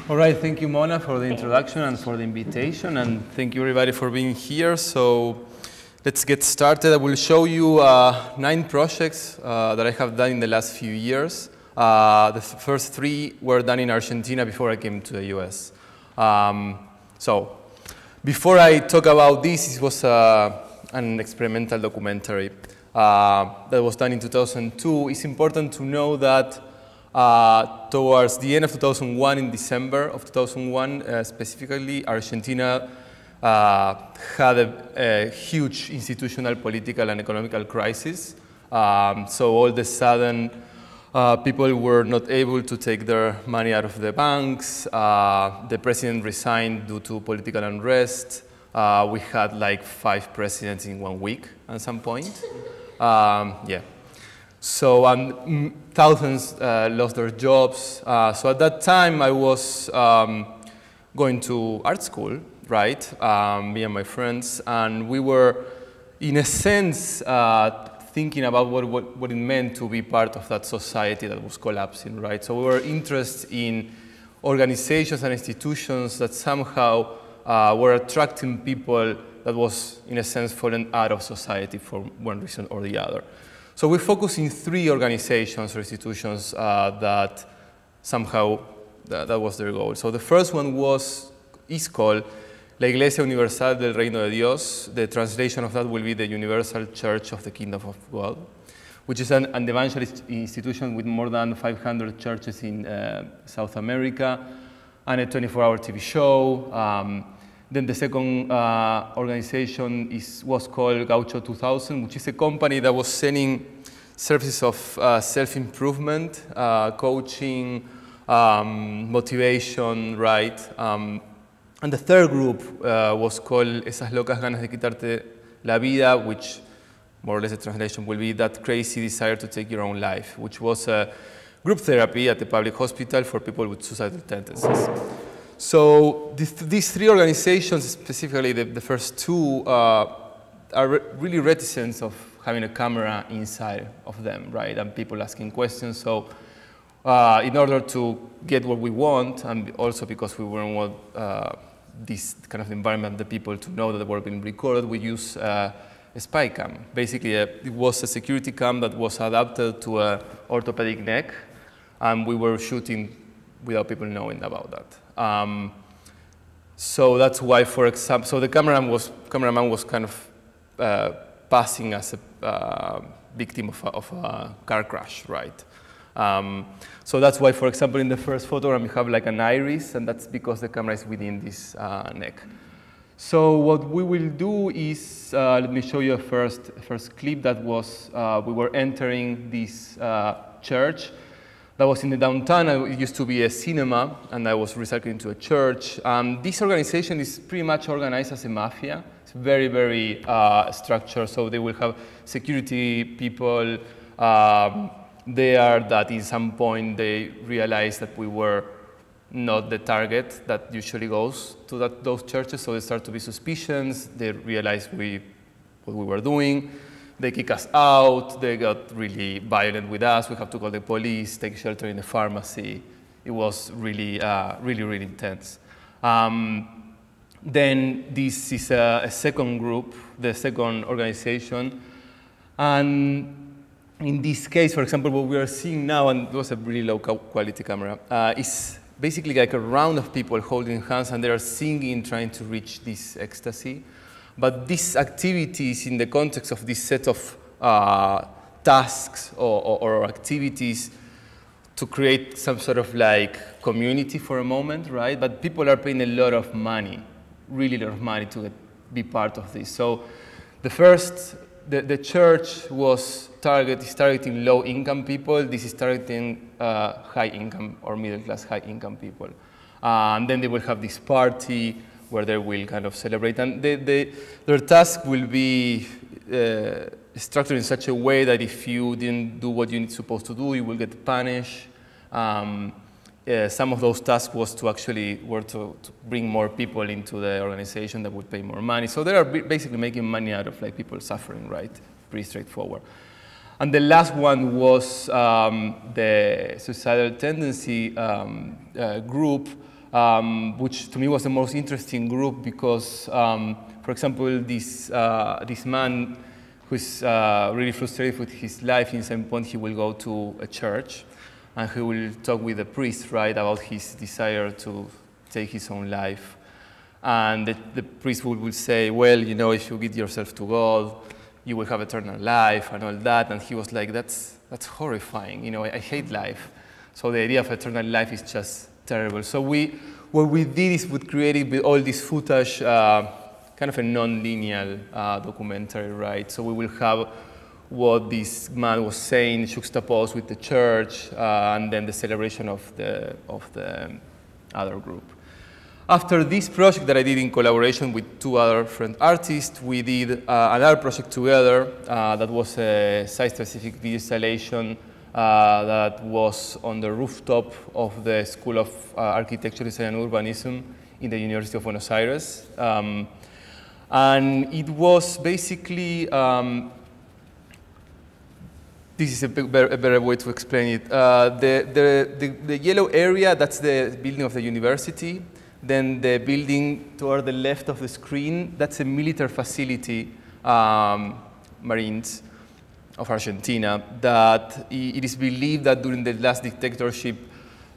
All right, thank you, Mona, for the introduction and for the invitation, and thank you, everybody, for being here. So let's get started. I will show you 9 projects that I have done in the last few years. The first 3 were done in Argentina before I came to the US. So before I talk about this, it was an experimental documentary that was done in 2002. It's important to know that towards the end of 2001, in December of 2001, specifically, Argentina had a huge institutional, political, and economical crisis. So all of a sudden, people were not able to take their money out of the banks. The president resigned due to political unrest. We had like 5 presidents in 1 week at some point. Yeah. So thousands lost their jobs. So at that time, I was going to art school, right? Me and my friends, and we were, in a sense, thinking about what it meant to be part of that society that was collapsing, right? So we were interested in organizations and institutions that somehow were attracting people that was, in a sense, fallen out of society for one reason or the other. So we focused in 3 organizations or institutions that somehow, that was their goal. So the first one is called La Iglesia Universal del Reino de Dios. The translation of that will be the Universal Church of the Kingdom of God, which is an evangelist institution with more than 500 churches in South America and a 24-hour TV show. Then the second organization was called Gaucho 2000, which is a company that was selling services of self-improvement, coaching, motivation, right? And the third group was called Esas locas ganas de quitarte la vida, which more or less the translation will be that crazy desire to take your own life, which was a group therapy at the public hospital for people with suicidal tendencies. So these 3 organizations, specifically the first 2, are really reticent of having a camera inside of them, right? And people asking questions. So in order to get what we want, and also because we wouldn't want this kind of environment, the people to know that they were being recorded, we use a spy cam. Basically, it was a security cam that was adapted to an orthopedic neck, and we were shooting without people knowing about that. So that's why, for example, so the cameraman was kind of passing as a victim of a car crash, right? So that's why, for example, in the first photogram you have like an iris, and that's because the camera is within this neck. So what we will do is, let me show you a first clip that was, we were entering this church. That was in the downtown. It used to be a cinema, and I was recycling into a church. This organization is pretty much organized as a mafia. It's very, very structured. So they will have security people there that in some point they realized that we were not the target that usually goes to those churches. So they start to be suspicions. They realized what we were doing. They kick us out. They got really violent with us. We have to call the police, take shelter in the pharmacy. It was really, really intense. Then this is a second group, the second organization. And in this case, for example, what we are seeing now, and it was a really low quality camera, is basically like a round of people holding hands, and they are singing, trying to reach this ecstasy. But these activities, in the context of this set of tasks or activities to create some sort of like community for a moment, right? But people are paying a lot of money, really a lot of money to be part of this. So the church is targeting low-income people. This is targeting high-income or middle-class high-income people. And then they will have this party where they will kind of celebrate. And their task will be structured in such a way that if you didn't do what you're supposed to do, you will get punished. Some of those tasks was to actually to bring more people into the organization that would pay more money. So they are basically making money out of like people suffering, right? Pretty straightforward. And the last one was the suicidal tendency group. which to me was the most interesting group because, for example, this man who's really frustrated with his life, in some point he will go to a church and he will talk with the priest, right, about his desire to take his own life. And the priest will say, well, you know, if you give yourself to God, you will have eternal life and all that. And he was like, that's horrifying. You know, I hate life. So the idea of eternal life is just terrible. So what we did is we created with all this footage, kind of a non-linear documentary, right? So we will have what this man was saying juxtaposed with the church, and then the celebration of the other group. After this project that I did in collaboration with 2 other friend artists, we did another project together that was a site-specific video installation that was on the rooftop of the School of Architecture, Design and Urbanism in the University of Buenos Aires. And it was basically, this is a better way to explain it. The yellow area, that's the building of the university. Then the building toward the left of the screen, that's a military facility, Marines of Argentina, that it is believed that during the last dictatorship,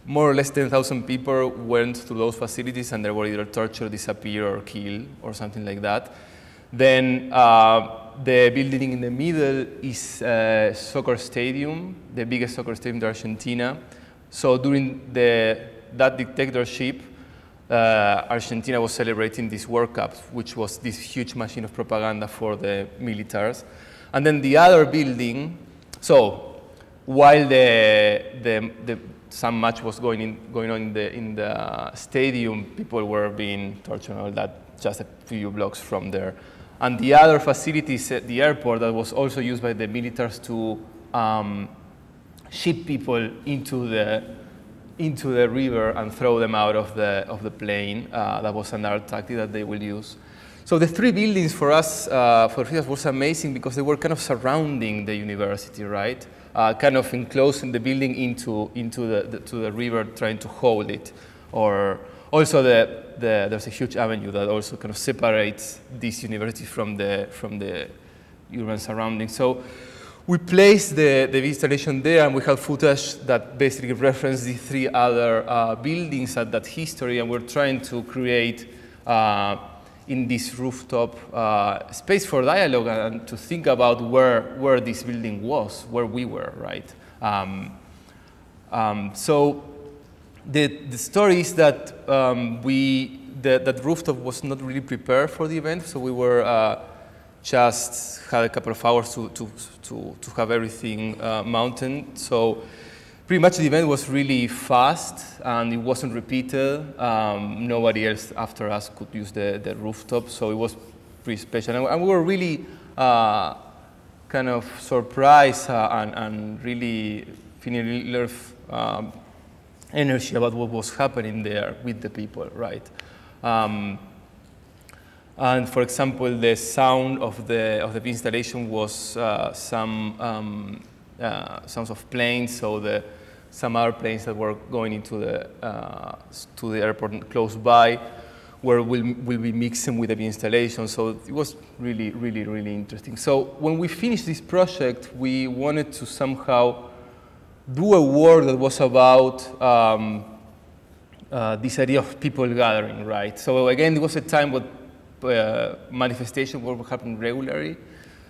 more or less 10,000 people went to those facilities and they were either tortured, disappeared, or killed, or something like that. Then the building in the middle is a soccer stadium, the biggest soccer stadium in Argentina. So during that dictatorship, Argentina was celebrating this World Cup, which was this huge machine of propaganda for the militaries. And then the other building, so while some match was going on in the stadium, people were being tortured and all that, just a few blocks from there. And the other facilities at the airport that was also used by the militaries to ship people into the river and throw them out of the plane. That was another tactic that they will use. So the 3 buildings for us, was amazing because they were kind of surrounding the university, right? Kind of enclosing the building into the river, trying to hold it. Or also there's a huge avenue that also kind of separates this university from the urban surroundings. So we placed the installation there, and we have footage that basically reference the 3 other buildings at that history, and we're trying to create in this rooftop space for dialogue and to think about where this building was, where we were, right? So the story is that that rooftop was not really prepared for the event, so we were just had a couple of hours to have everything mounted. So pretty much the event was really fast and it wasn't repeated. Nobody else after us could use the rooftop, so it was pretty special. And we were really kind of surprised and really feeling a lot of energy about what was happening there with the people, right? And for example, the sound of the installation was some sounds of planes, so some other planes that were going into to the airport close by, where we'll be mixing with the installation. So it was really, really, really interesting. So when we finished this project, we wanted to somehow do a work that was about this idea of people gathering, right? So again, it was a time when manifestations were happening regularly.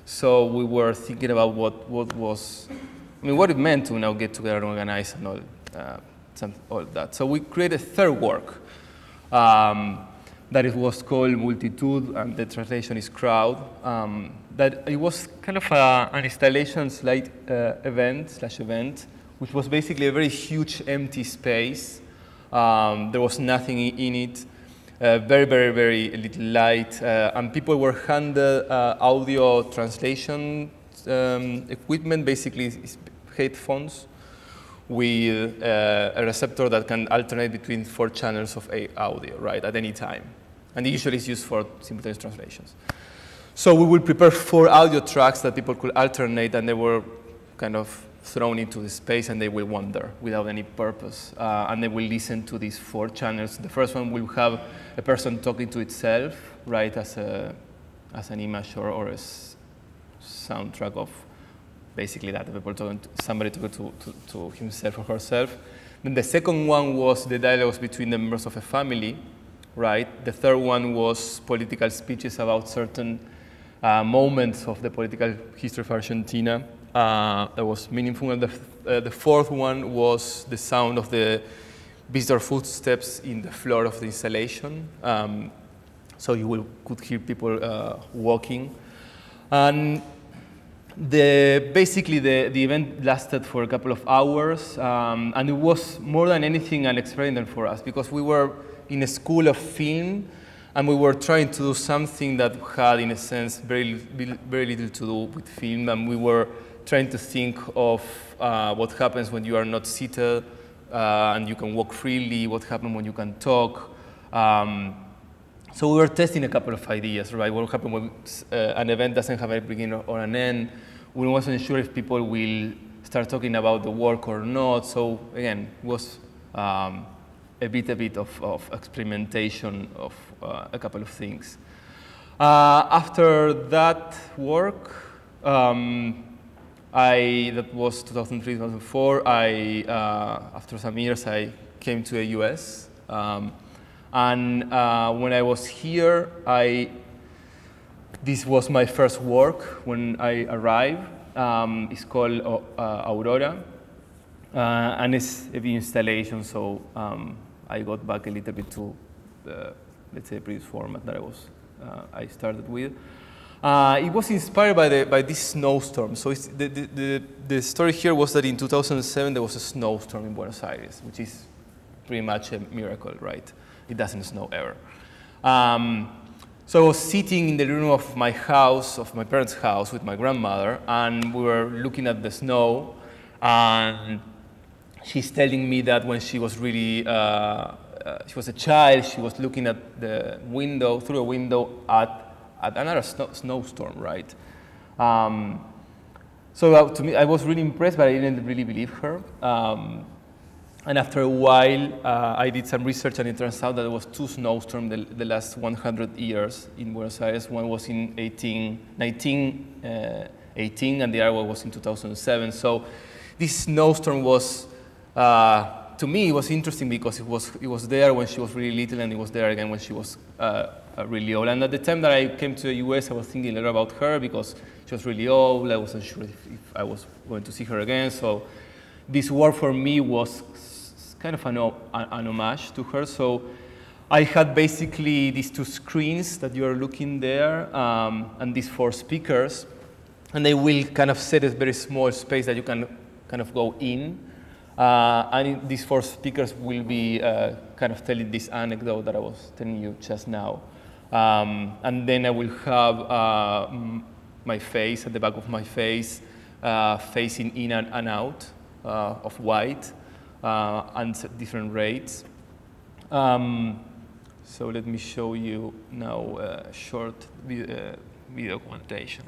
So we were thinking about what it meant to now get together and organize and all that. So we created a 3rd work that it was called Multitude, and the translation is crowd. That it was kind of an installation event, which was basically a very huge empty space. There was nothing in it. Very, very, very little light, and people were handed audio translation equipment, basically headphones, with a receptor that can alternate between 4 channels of audio, right, at any time. And it usually is used for simultaneous translations. So we will prepare 4 audio tracks that people could alternate, and they were kind of thrown into the space and they will wander without any purpose. And they will listen to these 4 channels. The first one will have a person talking to itself, right, as an image or a soundtrack of basically that, people talking to, somebody talking to himself or herself. Then the second one was the dialogues between the members of a family, right? The third one was political speeches about certain moments of the political history of Argentina that was meaningful. And the fourth one was the sound of the visitor footsteps in the floor of the installation. So you could hear people walking. And basically the event lasted for a couple of hours, and it was more than anything an experiment for us because we were in a school of film and we were trying to do something that had, in a sense, very little to do with film, and we were trying to think of what happens when you are not seated and you can walk freely, what happens when you can talk. So we were testing a couple of ideas, right? What happens when an event doesn't have a beginning or an end? We wasn't sure if people will start talking about the work or not. So again, it was a bit of experimentation of a couple of things. After that work, that was 2003, 2004, after some years, I came to the US. And when I was here, this was my first work when I arrived. It's called Aurora, and it's a big installation, so I got back a little bit to the, let's say, previous format that I started with. It was inspired by this snowstorm. So the story here was that in 2007 there was a snowstorm in Buenos Aires, which is pretty much a miracle, right? It doesn't snow ever. So I was sitting in the room of my house, of my parents' house, with my grandmother, and we were looking at the snow. And she's telling me that when she was really, she was a child, she was looking at the window, through a window at another snowstorm, right? So to me, I was really impressed, but I didn't really believe her. And after a while, I did some research, and it turns out that there was 2 snowstorms the last 100 years in Buenos Aires. One was in 1918, and the other one was in 2007. So this snowstorm was, to me, it was interesting because it was there when she was really little, and it was there again when she was really old. And at the time that I came to the US, I was thinking a lot about her because she was really old. I wasn't sure if I was going to see her again. So this work for me was kind of an homage to her. So I had basically these 2 screens that you are looking there, and these 4 speakers, and they will kind of set a very small space that you can kind of go in. And these 4 speakers will be kind of telling this anecdote that I was telling you just now. And then I will have my face, at the back of my face, facing in and out of white, and different rates. So let me show you now a short video quantitation.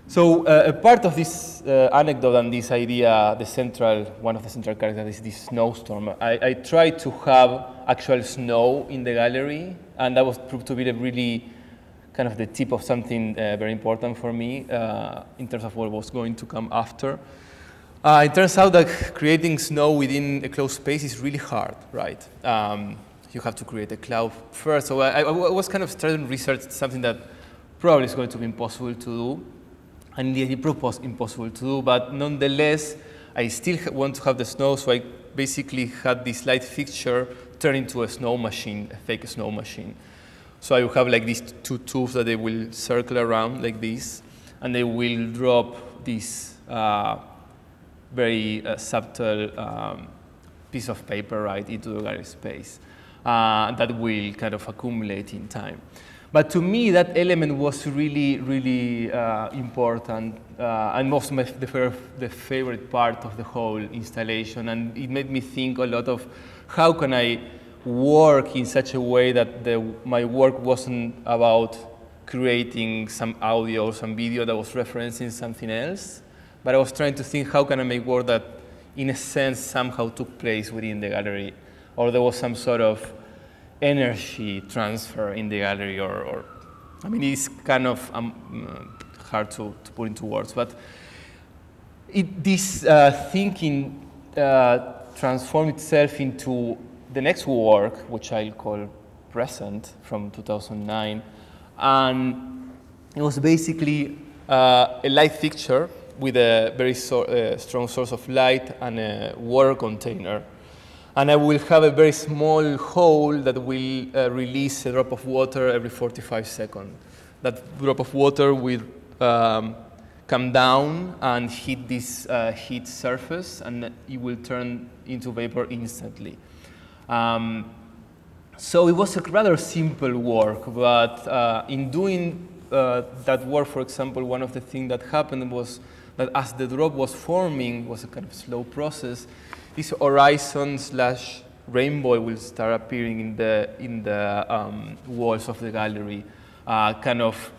So a part of this anecdote and this idea, one of the central characters is this snowstorm. I tried to have actual snow in the gallery, and that was proved to be really kind of the tip of something very important for me in terms of what was going to come after. It turns out that creating snow within a closed space is really hard, right? You have to create a cloud first. So I was kind of starting to research something that probably is going to be impossible to do. And the proof was impossible to do, but nonetheless, I still want to have the snow, so I basically had this light fixture turn into a snow machine, a fake snow machine. So I will have like these 2 tubes that they will circle around like this, and they will drop this very subtle piece of paper right into the gallery space that will kind of accumulate in time. But to me, that element was really, really important, and was the favorite part of the whole installation. And it made me think a lot of how can I work in such a way that my work wasn't about creating some audio or some video that was referencing something else, but I was trying to think how can I make work that, in a sense, somehow took place within the gallery, or there was some sort of energy transfer in the gallery, or I mean, it's kind of hard to put into words, but this thinking transformed itself into the next work, which I'll call Present, from 2009, and it was basically a light fixture with a very strong source of light and a water container. And I will have a very small hole that will release a drop of water every 45 seconds. That drop of water will come down and hit this heat surface, and it will turn into vapor instantly. So it was a rather simple work, but in doing that work, for example, one of the things that happened was that as the drop was forming, it was a kind of slow process, this horizon/rainbow will start appearing in the walls of the gallery, kind of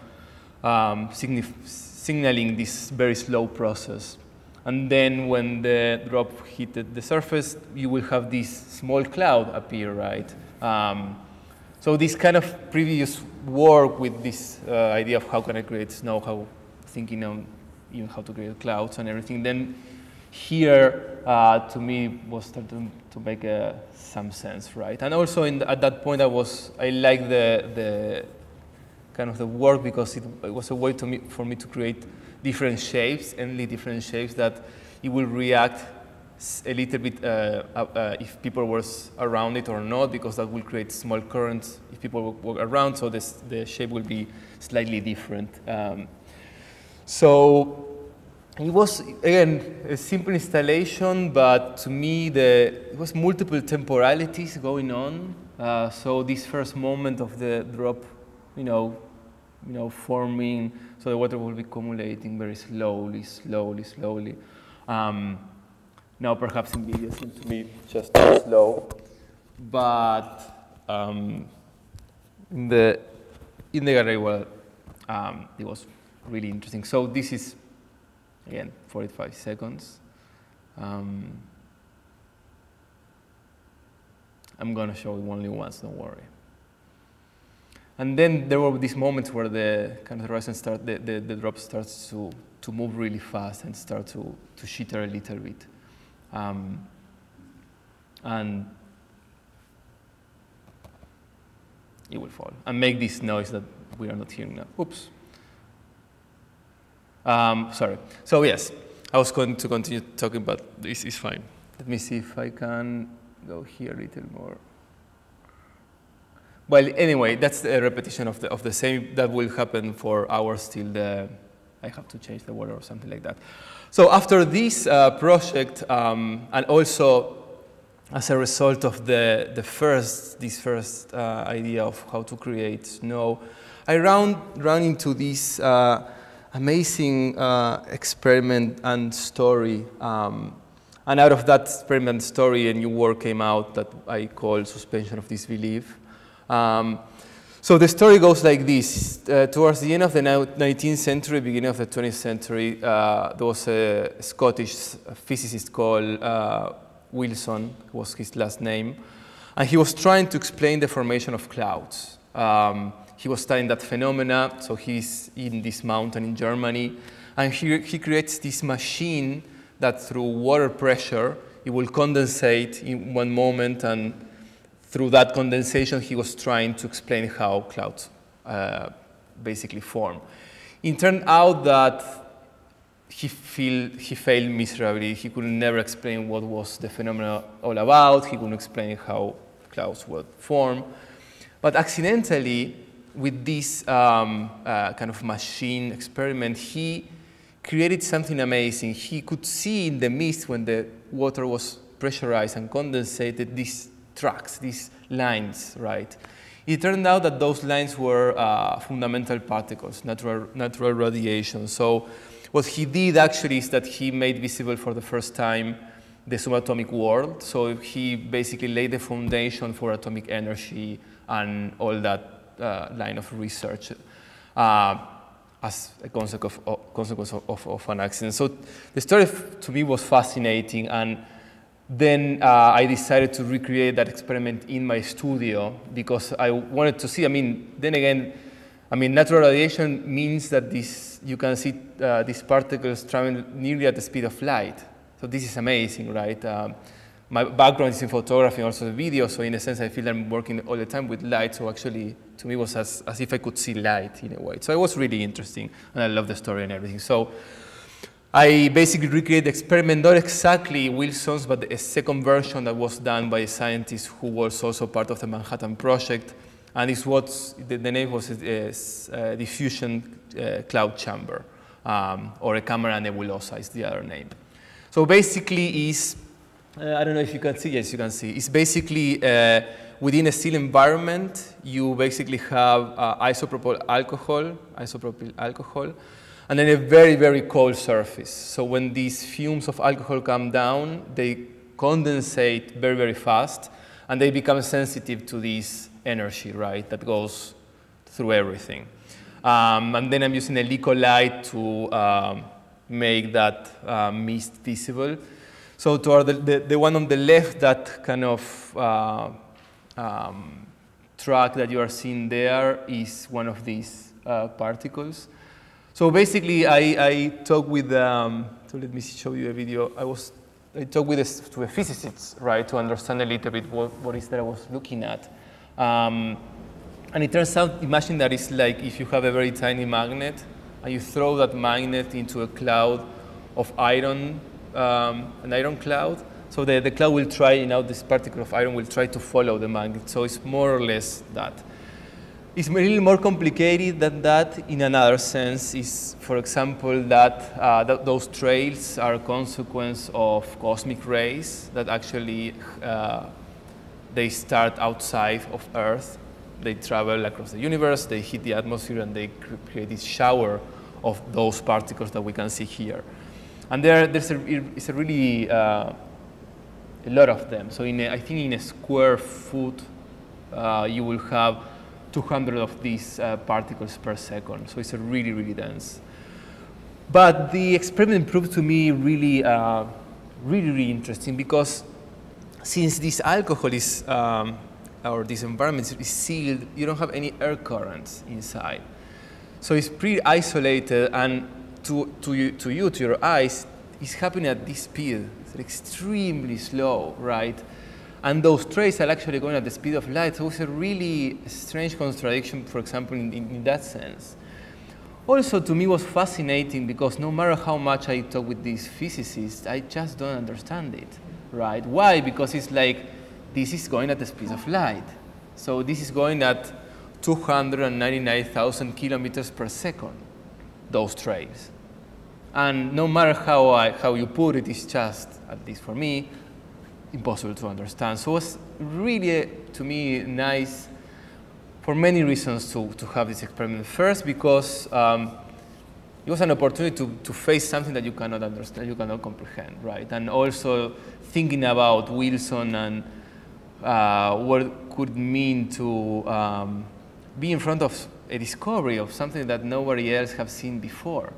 signaling this very slow process. And then when the drop hit the surface, you will have this small cloud appear, right? So this kind of previous work with this idea of how can I create snow, how thinking on even how to create clouds and everything, then here to me was starting to make some sense, right? And also at that point I liked the kind of the work because it was a way for me to create different shapes, only different shapes that it will react a little bit if people were around it or not, because that will create small currents if people walk around, so the shape will be slightly different. So it was, again, a simple installation, but to me it was multiple temporalities going on. So this first moment of the drop, forming, so the water will be accumulating very slowly. Now perhaps in video seems to be just too slow, but in the gallery, well, it was really interesting. So this is, again, 45 seconds. I'm going to show it only once, don't worry. And then there were these moments where the kind of horizon the drop starts to move really fast and start to shitter a little bit. And it will fall and make this noise that we are not hearing now. Oops. Sorry. So yes, I was going to continue talking, but this is fine. Let me see if I can go here a little more. Well, anyway, that's a repetition of the same. That will happen for hours till I have to change the water or something like that. So after this project, and also as a result of this first idea of how to create snow, I ran into this amazing experiment and story. And out of that experiment story, a new work came out that I call Suspension of Disbelief. So the story goes like this. Towards the end of the 19th century, beginning of the 20th century, there was a Scottish physicist called Wilson, was his last name, and he was trying to explain the formation of clouds. He was studying that phenomena, so he's in this mountain in Germany, and he creates this machine that through water pressure, it will condensate in one moment, and through that condensation, he was trying to explain how clouds basically form. It turned out that he failed miserably. He could never explain what was the phenomena all about. He couldn't explain how clouds would form. But accidentally, with this kind of machine experiment, he created something amazing. He could see in the mist when the water was pressurized and condensated these tracks, these lines, right? It turned out that those lines were fundamental particles, natural radiation. So what he did actually is that he made visible for the first time the subatomic world. So he basically laid the foundation for atomic energy and all that line of research. as a consequence of an accident. So the story to me was fascinating, and then I decided to recreate that experiment in my studio because I wanted to see, then again, natural radiation means that you can see these particles traveling nearly at the speed of light. So this is amazing, right? My background is in photography and also the video, so in a sense I feel I'm working all the time with light, so actually to me it was as if I could see light in a way. So it was really interesting, and I love the story and everything. So I basically recreated the experiment, not exactly Wilson's, but a second version that was done by a scientist who was also part of the Manhattan Project, and it's the name was a diffusion cloud chamber, or a camera nebulosa is the other name. So basically I don't know if you can see, yes you can see, it's basically within a still environment you basically have isopropyl alcohol, and then a very, very cold surface. So when these fumes of alcohol come down, they condensate very, very fast, and they become sensitive to this energy, right, that goes through everything. And then I'm using a Lico light to make that mist visible. So toward the one on the left, that kind of track that you are seeing there is one of these particles. So basically, I talked with, so let me show you a video. I talked with to a physicist, right, to understand a little bit what is that I was looking at. And it turns out, imagine that it's like if you have a very tiny magnet, and you throw that magnet into a cloud of iron, an iron cloud. So the cloud will try, this particle of iron will try to follow the magnet. So it's more or less that. It's a little more complicated than that in another sense. Is, for example, that those trails are a consequence of cosmic rays that actually they start outside of Earth. They travel across the universe, they hit the atmosphere, and they create this shower of those particles that we can see here. And it's a really a lot of them. So I think in a square foot, you will have 200 of these particles per second. So it's a really, really dense. But the experiment proved to me really, really, really interesting because since this alcohol is, or this environment is sealed, you don't have any air currents inside. So it's pretty isolated, and to your eyes, it's happening at this speed. It's extremely slow, right? And those trails are actually going at the speed of light. So it's a really strange contradiction, for example, in that sense. Also, to me, was fascinating because no matter how much I talk with these physicists, I just don't understand it, right? Why? Because it's like, this is going at the speed of light. So this is going at 299,000 kilometers per second, those trails. And no matter how you put it, it's just, at least for me, impossible to understand. So it was really, to me, nice for many reasons to have this experiment. First, because it was an opportunity to face something that you cannot understand, you cannot comprehend, right? And also thinking about Wilson and what it could mean to be in front of a discovery of something that nobody else has seen before.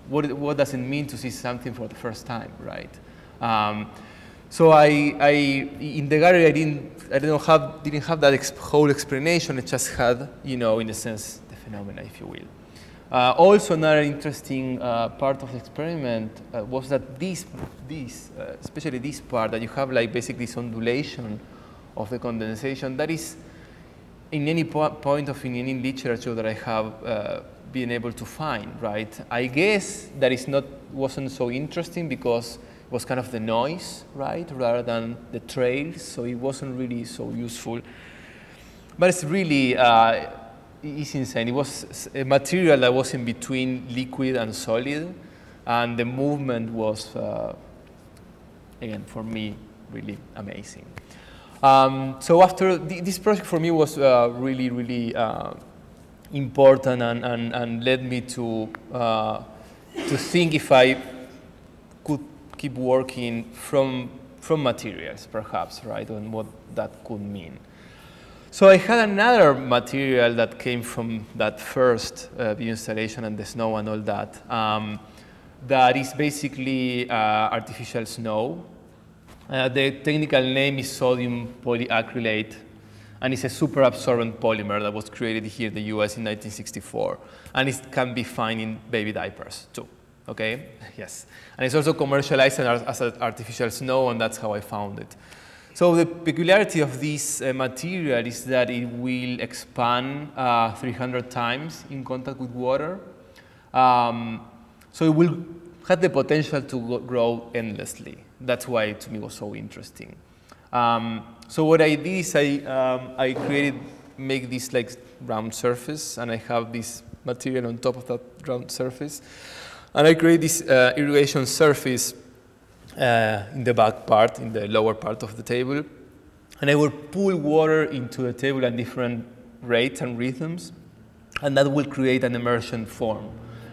What does it mean to see something for the first time, right? So in the gallery, I didn't have that whole explanation. It just had, in a sense, the phenomena, if you will. Also, another interesting part of the experiment was that especially this part, that you have like basically this ondulation of the condensation, that is in any point of in any literature that I have been able to find, right? I guess that wasn't so interesting because it was kind of the noise, right, rather than the trails, so it wasn't really so useful. But it's really, it's insane. It was a material that was in between liquid and solid, and the movement was, again, for me, really amazing. So after this project for me was really, really important and led me to think if I could keep working from materials, perhaps, right, and what that could mean. So I had another material that came from that first view installation and the snow and all that. That is basically artificial snow. The technical name is sodium polyacrylate, and it's a super absorbent polymer that was created here in the US in 1964. And it can be found in baby diapers too, okay? Yes. And it's also commercialized as artificial snow, and that's how I found it. So the peculiarity of this material is that it will expand 300 times in contact with water. So it will have the potential to grow endlessly. That's why to me it was so interesting. So what I did is I make this like round surface, and I have this material on top of that round surface. And I create this irrigation surface in the back part, in the lower part of the table. And I will pull water into the table at different rates and rhythms, and that will create an immersion form,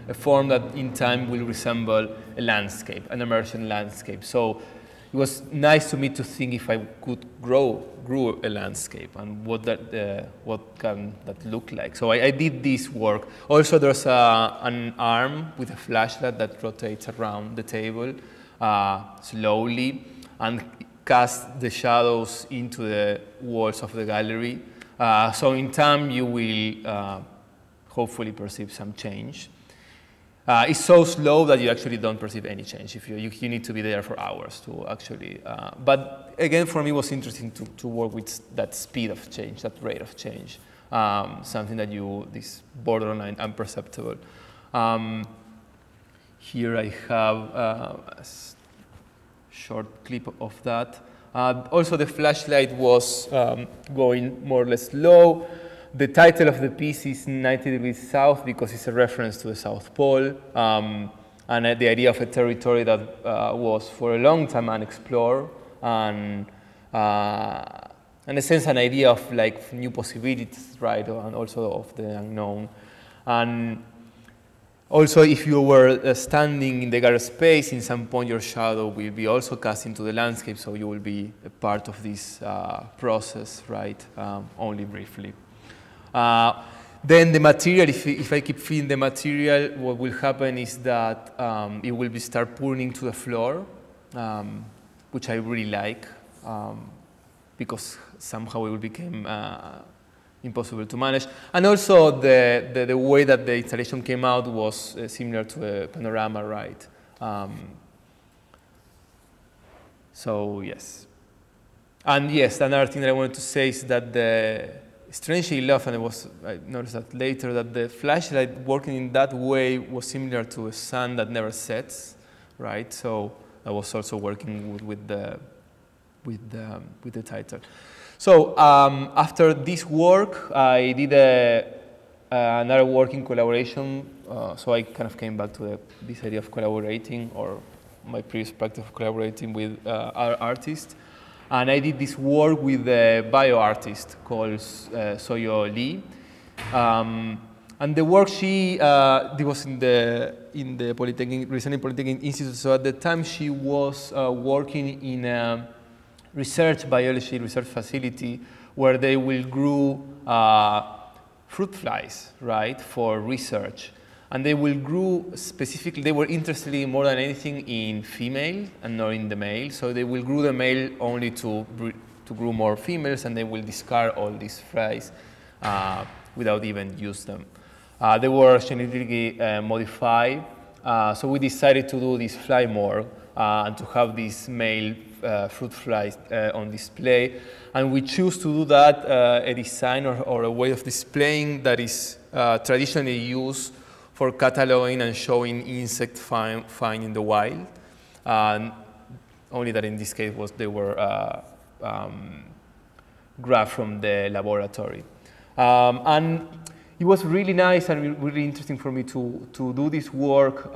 a form that in time will resemble a landscape, an immersion landscape. So it was nice to me to think if I could grow a landscape and what can that look like. So I did this work. Also, there's an arm with a flashlight that rotates around the table slowly and casts the shadows into the walls of the gallery. So in time, you will hopefully perceive some change. It's so slow that you actually don't perceive any change. If you need to be there for hours to actually. But again, for me, it was interesting to work with that speed of change, that rate of change, something that this borderline imperceptible. Here I have a short clip of that. Also, the flashlight was going more or less low. The title of the piece is 90 degrees south because it's a reference to the South Pole, and the idea of a territory that was for a long time unexplored, and in a sense an idea of like new possibilities, right, and also of the unknown. And also, if you were standing in the garage space, in some point your shadow will be also cast into the landscape, so you will be a part of this process, right, only briefly. Then the material, if I keep feeding the material, what will happen is that it will start pouring to the floor, which I really like, because somehow it will become impossible to manage. And also the way that the installation came out was similar to a panorama, right? So yes. And yes, another thing that I wanted to say is that strangely enough, and I noticed that later, that the flashlight working in that way was similar to a sun that never sets, right? So I was also working with the title. So after this work, I did another work in collaboration. So I kind of came back to this idea of collaborating, or my previous practice of collaborating with other artists. And I did this work with a bio artist called Soyo Lee. And the work she was in the Polytechnic, recently Polytechnic Institute. So at the time she was working in a biology research facility where they will grow fruit flies, right, for research. And they will grow specifically, they were interested in more than anything in female and not in the male. So they will grow the male only to grow more females, and they will discard all these flies without even use them. They were genetically modified. So we decided to do this fly more and to have these male fruit flies on display. And we choose to do that a design or a way of displaying that is traditionally used for cataloging and showing insects found in the wild. Only that in this case they were grabbed from the laboratory. And it was really nice and really interesting for me to do this work.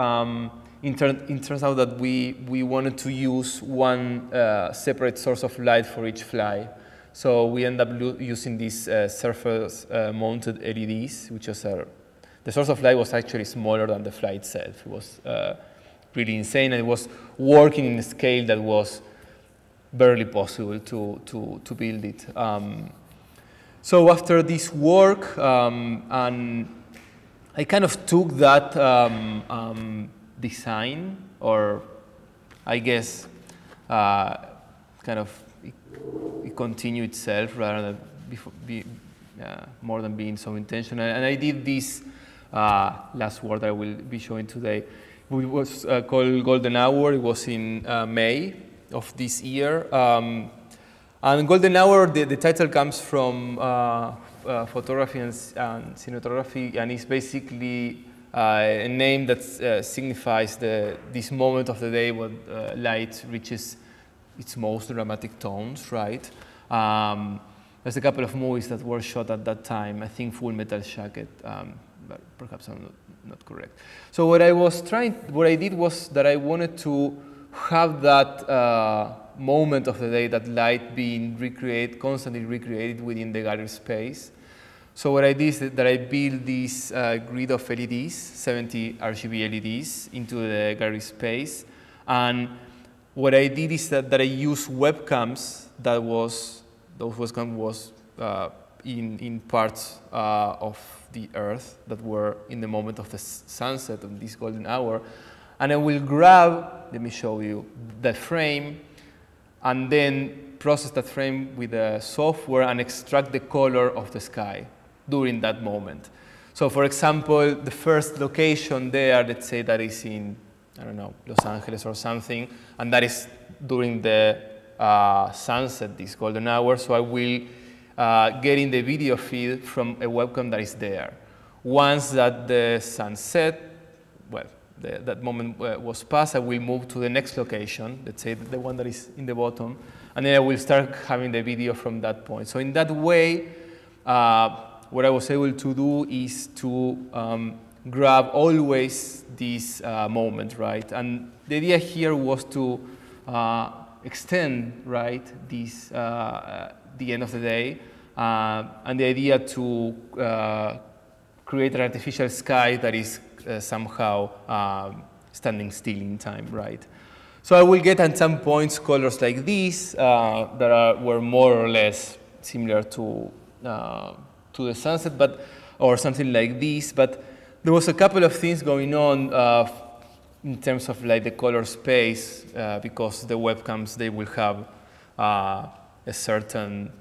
It turns out that we wanted to use one separate source of light for each fly. So we end up using these surface-mounted LEDs, which is the source of light was actually smaller than the fly itself. It was really insane, and it was working in a scale that was barely possible to build it. So after this work, and I kind of took that design, or I guess kind of it continued itself rather than more than being so intentional. And I did this last work that I will be showing today. It was called Golden Hour. It was in May of this year. And Golden Hour, the title comes from photography and cinematography, and it's basically a name that signifies this moment of the day when light reaches its most dramatic tones, right? There's a couple of movies that were shot at that time. I think Full Metal Jacket, but perhaps I'm not correct. So what I did was that I wanted to have that moment of the day, that light being constantly recreated within the gallery space. So what I did is that I built this grid of LEDs, 70 RGB LEDs, into the gallery space. And what I did is that I used webcams those webcams was in parts of the Earth that were in the moment of the sunset of this golden hour. And I will grab, let me show you, that frame, and then process that frame with the software and extract the color of the sky during that moment. So for example, the first location there, let's say that is in, I don't know, Los Angeles or something, and that is during the sunset, this golden hour. So I will get in the video feed from a webcam that is there. Once that the sun set, well, that moment was passed, I will move to the next location, let's say the one that is in the bottom, and then I will start having the video from that point. So in that way, what I was able to do is to grab always this moment, right? And the idea here was to extend, right, this the end of the day, and the idea to create an artificial sky that is somehow standing still in time, right? So I will get at some points colors like these that were more or less similar to the sunset, or something like this. But there was a couple of things going on in terms of like the color space, because the webcams, they will have a certain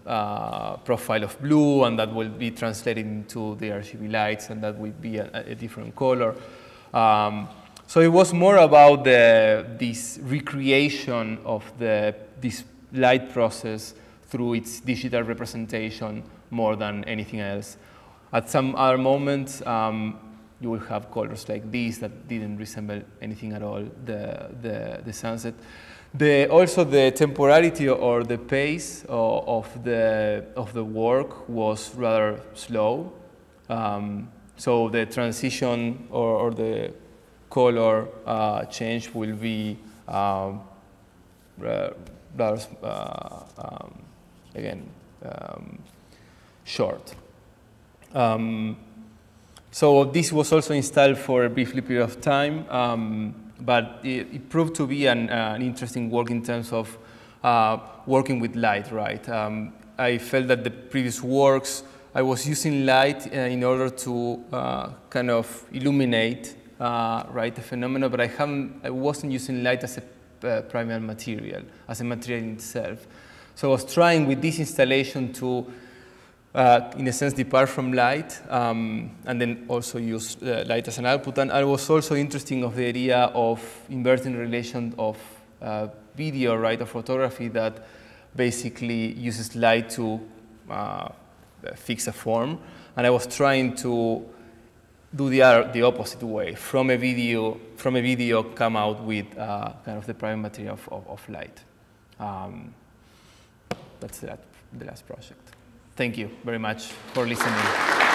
profile of blue, and that will be translated into the RGB lights, and that will be a different color. So it was more about this recreation of this light process through its digital representation more than anything else. At some other moments, you will have colors like these that didn't resemble anything at all, the sunset. Also the temporality or the pace of the work was rather slow. So the transition or the color change will be rather, again, short. So this was also installed for a brief period of time, but it proved to be an interesting work in terms of working with light, right? I felt that the previous works, I was using light in order to kind of illuminate right, the phenomenon, but I wasn't using light as a primary material, as a material in itself. So I was trying with this installation to, in a sense, depart from light, and then also use light as an output. And I was also interested of the idea of inverting the relation of video, right, or photography that basically uses light to fix a form. And I was trying to do the opposite way, from a video come out with kind of the primary material of light. That's the last project. Thank you very much for listening.